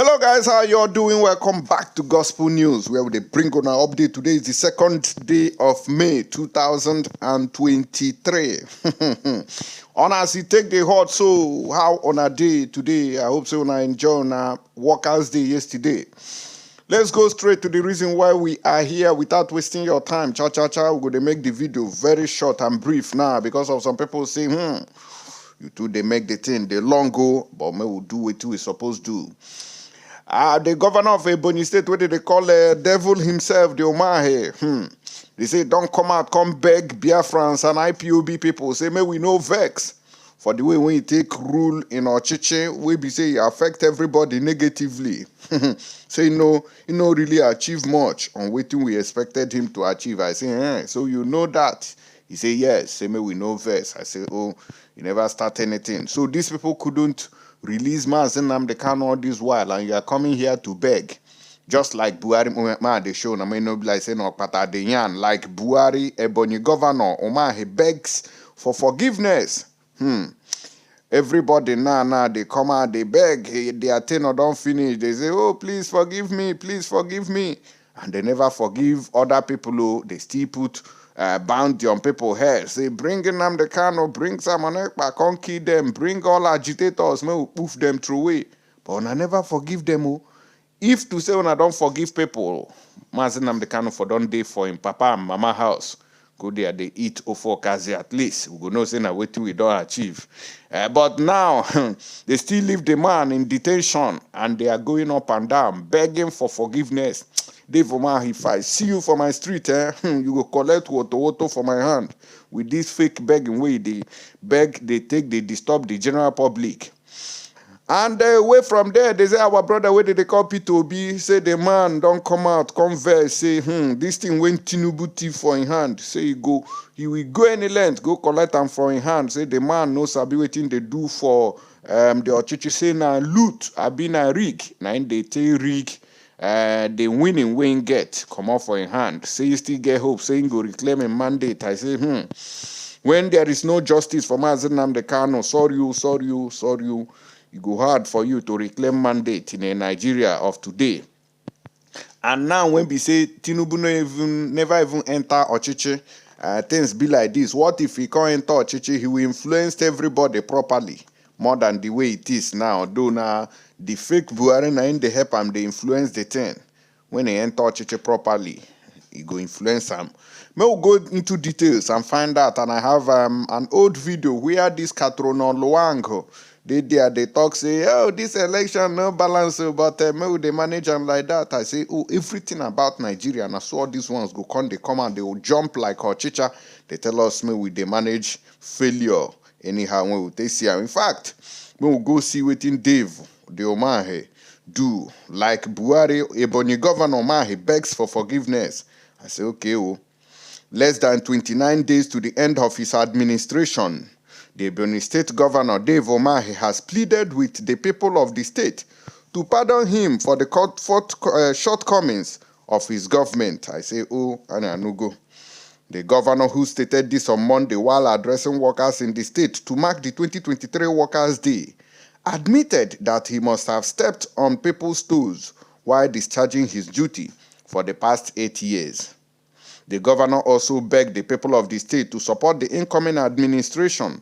Hello guys, how you all doing? Welcome back to Gospel News, where we bring on our update. Today is the 2nd day of May 2023. On as you take the hot, so how on a day today? I hope so I enjoy on a workers' day yesterday. Let's go straight to the reason why we are here without wasting your time. We're going to make the video very short and brief now because of some people saying, you two, they make the thing, they long go, but me will do what we supposed to do. The governor of Ebonyi State, what they call devil himself, the Umahi. They say, don't come out, come beg Biafrans and IPOB people. Say, may we no vex. For the way when you take rule in our chiche, we be say affect everybody negatively. Say, you know really achieve much on what we expected him to achieve. I say, so you know that. He say, yes. Say, may we no vex. I say, oh, you never start anything. So these people couldn't release the can all this while, and you are coming here to beg, just like Buhari they show. I mean, no be like saying like Buhari, Ebonyi governor Umahi begs for forgiveness. Everybody now they come out, they beg, their tenure don't finish. They say, oh, please forgive me, and they never forgive other people who they still put bounty on people's heads. Say, bring them the cano, bring someone back, can't kill them, bring all agitators, may we poof them through way. But I never forgive them. If to say when I don't forgive people, Mazinam the cano for don't day for him, papa and mama house. Go there, they eat Ofokazi at least. We go know say na wetin we don't achieve. But now, they still leave the man in detention and they are going up and down, begging for forgiveness. Dave Umahi, if I see you for my street, you go collect water for my hand. With this fake begging way, they beg, they disturb the general public. And away from there, they say our brother, where did they call P2B? Say the man don't come out, converse, say, this thing went Tinubu thief for in hand. Say he will go any length, go collect them for in hand. Say the man knows sabi wetin they do for the Ochichi say na loot, abi na rig. Na in they take rig, the winning win get, come off for in hand. Say you still get hope, saying go reclaim a mandate. I say, when there is no justice for Mazen the Kano, sorry you. It go hard for you to reclaim mandate in a Nigeria of today. And now when we say Tinubu never even enter Ochichi, things be like this. What if he can't enter Ochichi? He will influence everybody properly, more than the way it is now. Though now the fake Buhari na in the help him, they influence the thing. When he enter Ochichi properly, he go influence him. We'll go into details and find out. And I have an old video where this Katrono Luango, they talk, say, oh, this election no balance, but maybe they manage them like that. I say, oh, everything about Nigeria, and I saw these ones they come and they will jump like Ochicha. They tell us maybe they manage failure anyhow when they see. In fact, we will go see what in Dave, the Umahi, do. Like Buhari, Ebonyi governor Umahi begs for forgiveness. I say, okay, less than 29 days to the end of his administration, the Ebonyi State Governor Dave Umahi has pleaded with the people of the state to pardon him for the shortcomings of his government. I say, oh, Ananugo. The governor who stated this on Monday while addressing workers in the state to mark the 2023 Workers' Day, admitted that he must have stepped on people's toes while discharging his duty for the past 8 years. The governor also begged the people of the state to support the incoming administration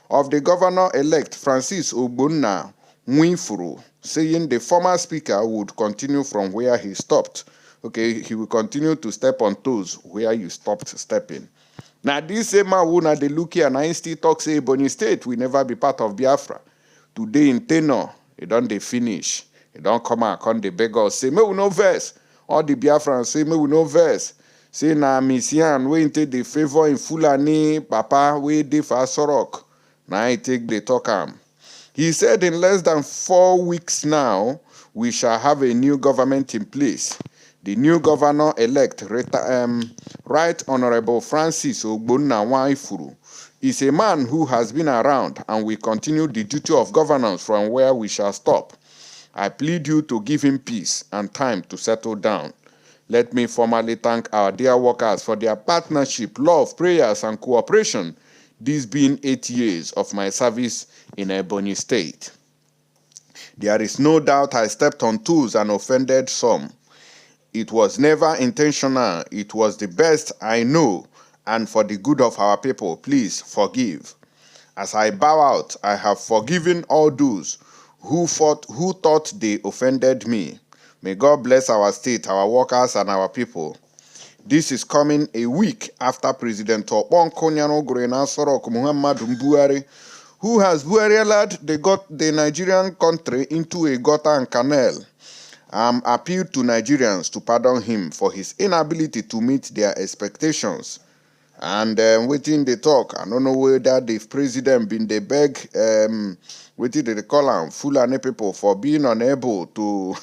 of the governor-elect Francis Ogbonna Nwifuru, saying the former speaker would continue from where he stopped. Okay, he will continue to step on toes where you stopped stepping. Now, this same man who they look here and I still talk say Ebonyi State will never be part of Biafra. Today in tenor, it don't they finish. It don't come out, come they beg us, say, me we no verse. All the Biafrans say, me we no verse. Say, na Misian, we take the favor in Fulani, Papa, we dey for Sorok. Now I take the talk. He said in less than 4 weeks now, we shall have a new government in place. The new governor-elect, Right Honorable Francis Ogbonna Nwifuru, is a man who has been around and will continue the duty of governance from where we shall stop. I plead you to give him peace and time to settle down. Let me formally thank our dear workers for their partnership, love, prayers, and cooperation, this being 8 years of my service in Ebonyi State. There is no doubt I stepped on toes and offended some. It was never intentional. It was the best I know, and for the good of our people, please forgive. As I bow out, I have forgiven all those who thought they offended me. May God bless our state, our workers, and our people. This is coming a week after President Okpon Konyano Gorena Sorok Muhammad Buhari, who has Buhari the Nigerian country into a gutter and canal, appealed to Nigerians to pardon him for his inability to meet their expectations. And waiting the talk, I don't know whether the president been the beg, waiting they call him Fulani people for being unable to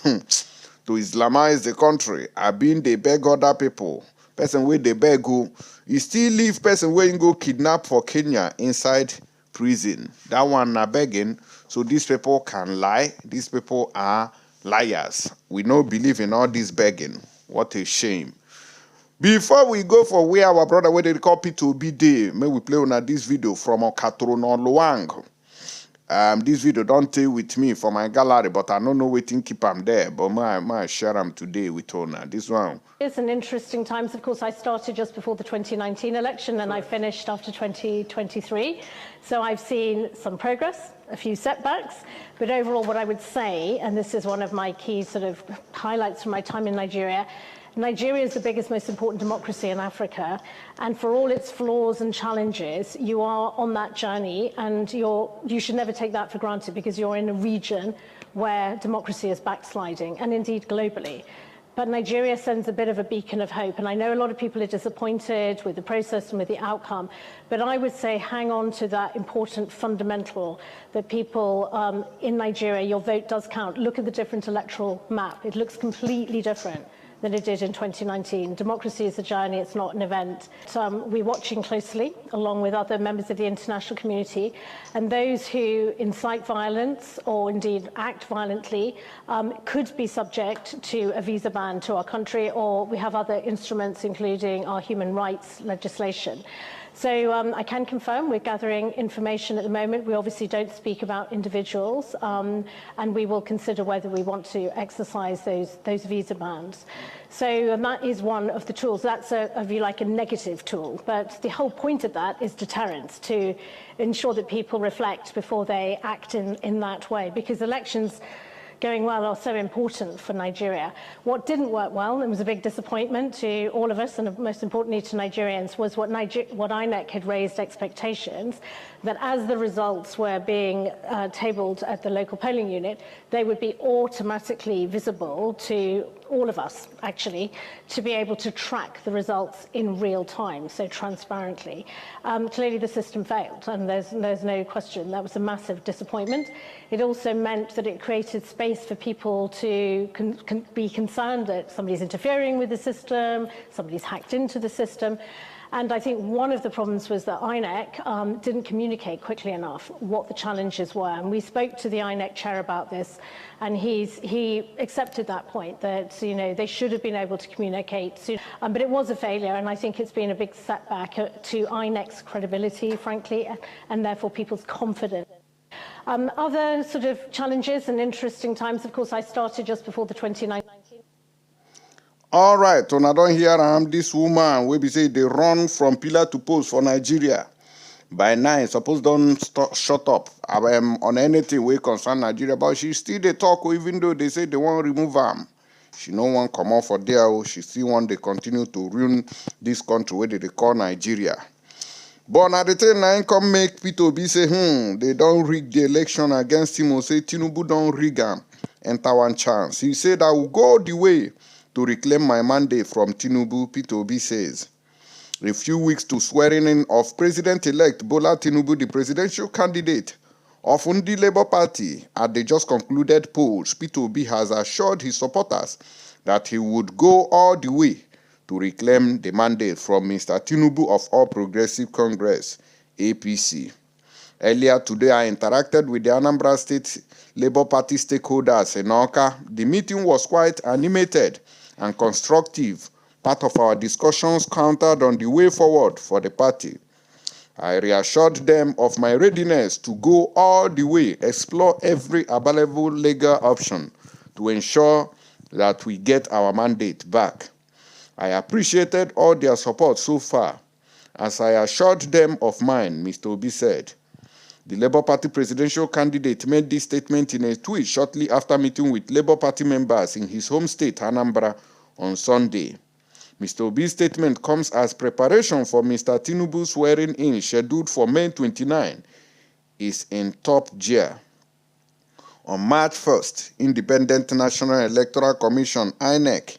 to Islamize the country. I been they beg other people. Person where they beg who, you still leave person where you go kidnap for Kenya inside prison. That one na begging. So these people can lie. These people are liars. We don't believe in all this begging. What a shame. Before we go for where our brother where they call P2B Day, may we play on this video from Okatrono Luang. This video don't take with me for my gallery, but I don't know waiting keep them there. But my share them today with Ona. This one. It's an interesting times. Of course, I started just before the 2019 election and I finished after 2023. So I've seen some progress, a few setbacks, but overall what I would say, and this is one of my key sort of highlights from my time in Nigeria, Nigeria is the biggest, most important democracy in Africa, and for all its flaws and challenges, you are on that journey, and you should never take that for granted because you're in a region where democracy is backsliding, and indeed globally. But Nigeria sends a bit of a beacon of hope, and I know a lot of people are disappointed with the process and with the outcome, but I would say hang on to that important fundamental that people in Nigeria, your vote does count. Look at the different electoral map. It looks completely different than it did in 2019. Democracy is a journey, it's not an event. We're watching closely, along with other members of the international community, and those who incite violence or indeed act violently could be subject to a visa ban to our country, or we have other instruments, including our human rights legislation. So I can confirm we're gathering information at the moment. We obviously don't speak about individuals, and we will consider whether we want to exercise those visa bans. So that is one of the tools. That's, if you like, a negative tool. But the whole point of that is deterrence, to ensure that people reflect before they act in that way, because elections going well are so important for Nigeria. What didn't work well, and was a big disappointment to all of us, and most importantly to Nigerians, was what INEC had raised expectations, that as the results were being tabled at the local polling unit, they would be automatically visible to all of us, actually, to be able to track the results in real time, so transparently. Clearly the system failed, and there's no question. That was a massive disappointment. It also meant that it created space for people to be concerned that somebody's interfering with the system, somebody's hacked into the system. And I think one of the problems was that INEC didn't communicate quickly enough what the challenges were. And we spoke to the INEC chair about this, and he accepted that point, that they should have been able to communicate soon. But it was a failure, and I think it's been a big setback to INEC's credibility, frankly, and therefore people's confidence. Other sort of challenges and interesting times, of course, I started just before the 2019. All right, when I don't hear this woman, we be say they run from pillar to post for Nigeria. By 9, suppose don't shut up on anything we concern Nigeria, but she still they talk, even though they say they won't remove them. She no one come out for there, she still want they continue to ruin this country where they call Nigeria. But at the time, I come make P2B say, they don't rig the election against him, or say Tinubu don't rig him, enter one chance. He said, I will go the way to reclaim my mandate from Tinubu, P2B says. A few weeks to swearing in of President-elect Bola Tinubu, the presidential candidate of the Labour Party, at the just concluded polls, P2B has assured his supporters that he would go all the way to reclaim the mandate from Mr. Tinubu of All Progressive Congress, APC. Earlier today, I interacted with the Anambra State Labour Party stakeholders in Awka. The meeting was quite animated and constructive. Part of our discussions countered on the way forward for the party. I reassured them of my readiness to go all the way, explore every available legal option to ensure that we get our mandate back. I appreciated all their support so far. As I assured them of mine, Mr. Obi said. The Labour Party presidential candidate made this statement in a tweet shortly after meeting with Labour Party members in his home state, Anambra, on Sunday. Mr. Obi's statement comes as preparation for Mr. Tinubu's swearing-in scheduled for May 29 is in top gear. On March 1st, Independent National Electoral Commission, INEC,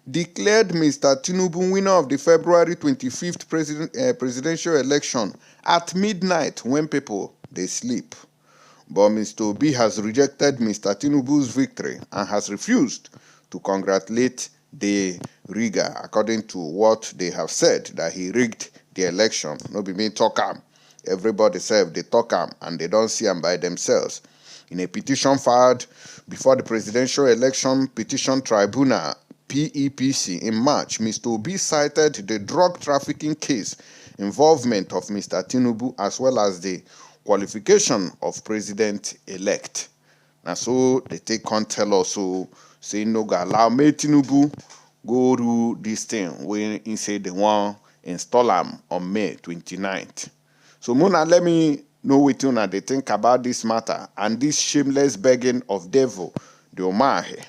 declared Mr. Tinubu winner of the February 25th presidential election at midnight when people they sleep. But Mr. Obi has rejected Mr. Tinubu's victory and has refused to congratulate the rigger, according to what they have said, that he rigged the election. No be me talk am. Everybody said they talk am and they don't see them by themselves. In a petition filed before the Presidential Election Petition Tribunal, PEPC, in March, Mr. Obi cited the drug trafficking case involvement of Mr. Tinubu as well as the qualification of president-elect. Now, so they take on tell us, so say no go allow me Tinubu go do this thing when he say they want install him on May 29th. So Mona, let me know what you they think about this matter and this shameless begging of devil, the Umahi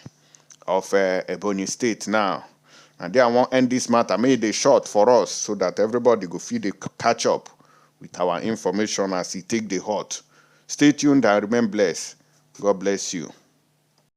of Ebonyi State now. And then I want to end this matter, made it short for us so that everybody go feel they catch up with our information as he take the hot. Stay tuned and remain blessed. God bless you.